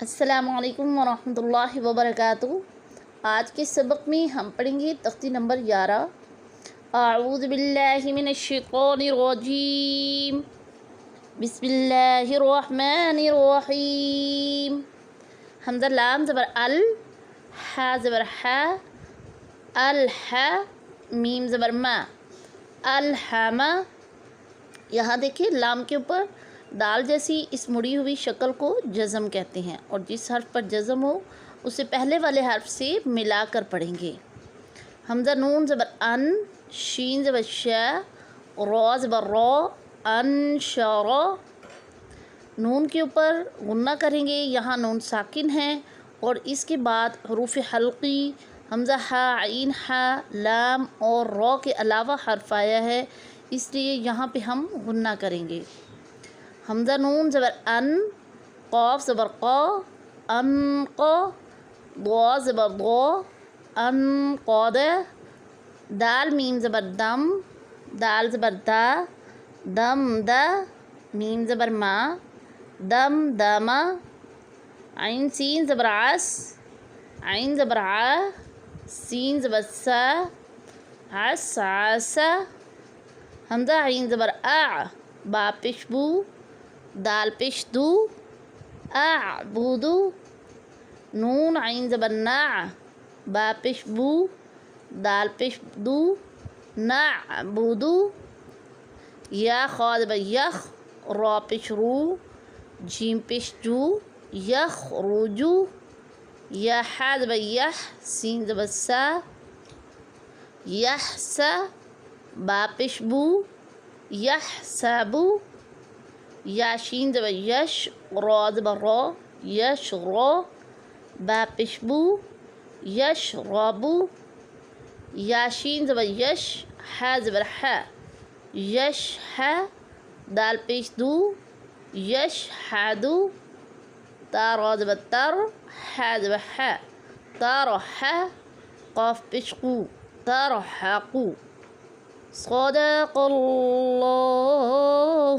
السلام علیکم ورحمۃ اللہ وبرکاتہ۔ آج کے سبق میں ہم پڑھیں گے تختی نمبر 11۔ اعوذ باللہ من الشیطان الرجیم، بسم اللہ الرحمن الرحیم۔ حمزہ لام زبر ال، حا زبر حا، الح، میم زبر ما، الحم۔ یہاں دیکھیں لام کے اوپر دال جیسی اس مڑی ہوئی شکل کو جزم کہتے ہیں، اور جس حرف پر جزم ہو اسے پہلے والے حرف سے ملا کر پڑھیں گے۔ حمزہ نون زبر ان، شین زبر شا، را زبر را، انشر۔ نون کے اوپر غنہ کریں گے، یہاں نون ساکن ہے اور اس کے بعد حروف حلقی حمزہ ہا، عین ہا، لام اور را کے علاوہ حرف آیا ہے، اس لیے یہاں پہ ہم غنہ کریں گے۔ حمزہ نون زبر ان، قاف زبر قا، انقا، ضا زبر ضا، انقاد۔ دال میم زبر دم، دال زبر دا، دم دا، میم زبر ما، دم دما۔ عین سین زبر عس، عین زبر ع، سین زبر سا، عس عسا۔ حمزہ عین زبر اع، با پیش بو، دال پیش دو، اعبدو۔ نون عین زبر نع، با پیش بو، دال پیش دو، نعبدو۔ یا خا زبر یخ، را پیش رو، جیم پیش جو، یخرجو۔ یا حا زبر یح، سین زبر سا، یحسا، با پیش بو، یحسبو۔ یا شین زبر یش، را زبر را، یشرا، با پیش بو، یشربو۔ یا شین زبر یش، حا زبر حا، یشح، دال پیش دو، یشحدو۔ تا را زبر تر، حا زبر حا، ترح، قاف پیش قو، ترحقو۔ صدق اللہ